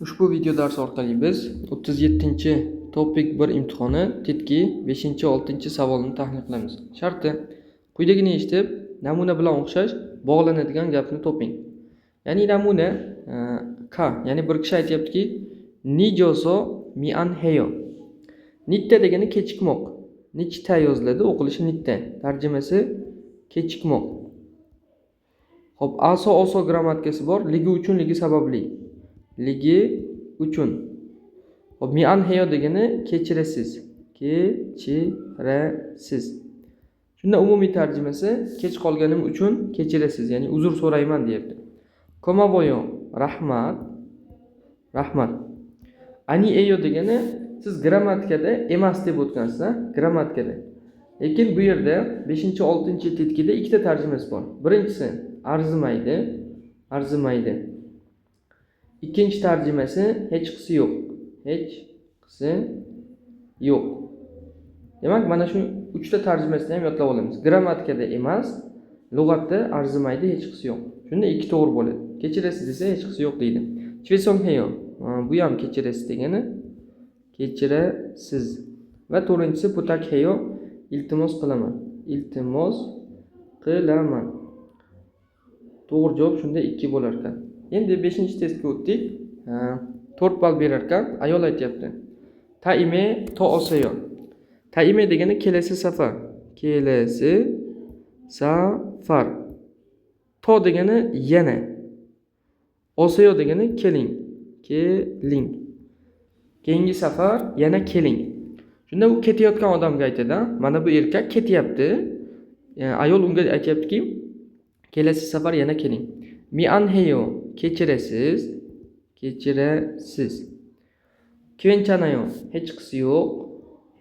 Ushbu video dars orqali biz 37-topik 1 imtihoni tetki 5-6 savolini tahlil qilamiz. Sharti quyidagini eshitib, namuna bilan o'xshash bog'lanadigan gapni toping. Ya'ni namuna K, ya'ni bir kishi aytayaptiki, nijoso mian heyo. Nitta degani kechikmoq. Nichta yoziladi, o'qilishi nitta. Tarjimasi kechikmoq. Xo'p, aso grammatikasi bor, ligi uchun, ligi sababli. Ligi uchun. Hop, mian heyo degani kechirasiz. Kechirasiz. Shunda umumiy tarjimasi kech qolganim uchun kechirasiz, ya'ni uzr so'rayman deyapti. Komavoyo, rahmat. Rahmat. Ani eyo degani siz grammatikada emas deb o'tgansiz, grammatikada. Lekin bu yerda 5-6 tetkida ikkita tarjimasi bor. Birinchisi arzimaydi, arzimaydi. İkinci tarjimasi hech qisi yo'q. Hech qisi yo'q. Demak, mana shu 3ta tarjimasini ham yodlab olamiz. Grammatikada emas, lug'atda arzimaydi, hech qisi yo'q. Shunda ikki to'g'ri bo'ladi. Kechirasiz desa hech qisi yo'q deydi. Chveson heyo. Bu ham kechirasiz degani kechirasiz. Va to'rtinchisi putak heyo, iltimos qilaman. Iltimos qilaman. To'g'ri javob shunda 2 bo'lar ekan. Endi 5-testga o'tdik. 4 ball berar ekan. Ayol aytayapti. Taime to osayo. Taime degani kelasi safar. Kelasi safar. To degani yana. Osayo degani keling. Keling. Keyingi safar yana keling. Shunda u ketayotgan odamga aytadi, mana bu erkak ketyapti. Ayol unga aytayaptiki, kelasi safar yana keling. Mian heyo, kechirasiz, kechirasiz. Kvenchanayo, hech qisi yo'q,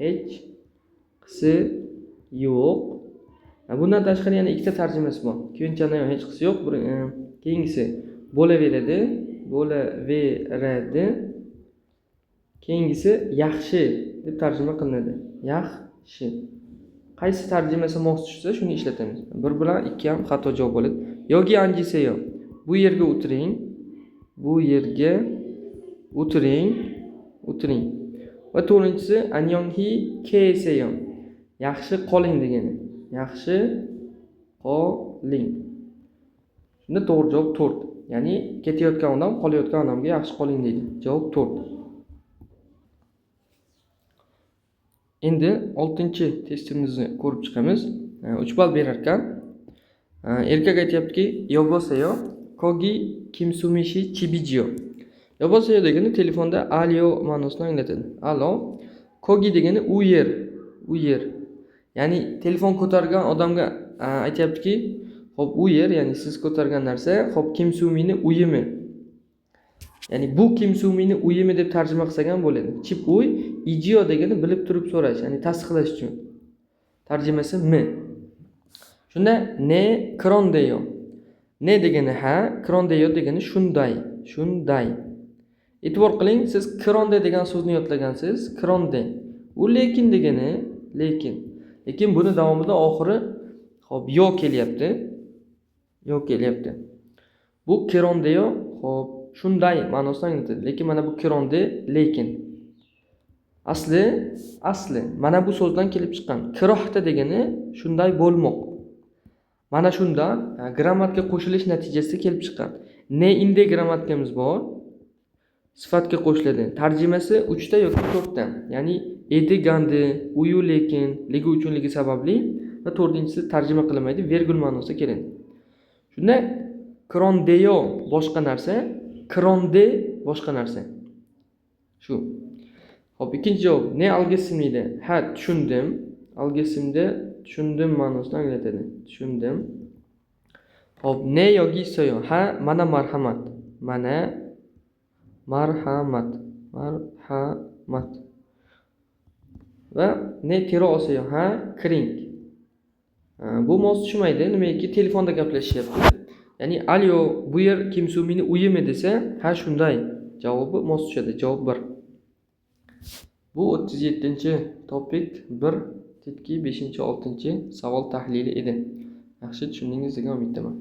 hech qisi yo'q. Bundan tashqari yana ikkita tarjimasi bor. Kvenchanayo, hech qisi yo'q. Keyingisi bo'laveradi, bo'laveradi. Keyingisi yaxshi deb tarjima qilinadi. Yaxshi. Qaysi tarjimasi mos tushsa, shuni ishlatamiz. 1 bilan 2 ham xato javob bo'ladi. Yogi anjiseyo. Bu yerga o'tiring. Bu yerga o'tiring. O'tiring. Va to'rtinchisi anyonhi keseyo. Yaxshi qoling degani. Yaxshi qoling. Shunda to'g'ri javob 4. Ya'ni ketayotgan odam qolayotgan odamga yaxshi qoling deydi. Javob 4. Endi 6-testimizni ko'rib chiqamiz. 3 ball berar ekan. Erkak aytayaptiki, yobosayo kogi kimsumishi chibijiyo. Yobosayo degani telefonda alyo ma'nosini anglatadi. Alo. Kogi degani u yer, u yer. Ya'ni telefon ko'targan odamga aytayaptiki, xo'p, u yer, ya'ni siz ko'targan narsa, xo'p, kimsumini uyimi. Ya'ni bu kimsumini uyimi deb tarjima qilsak ham bo'ladi. Chip uy, ijiyo degani bilib turib so'rash, ya'ni tasdiqlash uchun. Tarjimasi mi. Shunda ne krondeyo. Ne degani ha, krondeyo degani shunday, shunday. E'tibor qiling, siz kronde degan so'zni yodlagansiz. Kronde. U lekin degani, lekin. Lekin buni davomida oxiri xo'p, yo kelyapti. Yo kelyapti. Bu krondeyo, xo'p, shunday ma'nosini anglatadi. Lekin mana bu kronde lekin. Asli mana bu so'zdan kelib chiqqan. Kirohta degani shunday bo'lmoq. Mana shunda grammatika qo'shilish natijasida kelib chiqqan. Ne inde grammatikamiz bor. Sifatga qo'shiladi. Tarjimasi 3 ta yoki 4 ta. Ya'ni edi gandi, uyu lekin, ligi uchun, ligi sababli va to'rtinchisi tarjima qilinmaydi, vergul ma'nosida keladi. Shunda krondeyo boshqa narsa, kronde boshqa narsa. Shu. Hop, ikkinchi javob. Ne algesimida? Ha, tushundim. Algesimda tushundim ma'nosini anglatadi. Tushundim. Hop, ne yogi soyo? Ha, mana marhamat. Mana marhamat. Marhamat. Va ne tero osayo? Ha, kiring. Bu mos tushmaydi. Nimaiki telefonda gaplashyapti. Ya'ni alyo, bu yer kimsumini uyimi desa, ha shunday. Javobi mos tushadi. Javob 1. Bu 37-topik 1 tetki 5-6 savol tahlili edi. Yaxshi tushundingiz degan umiddaman.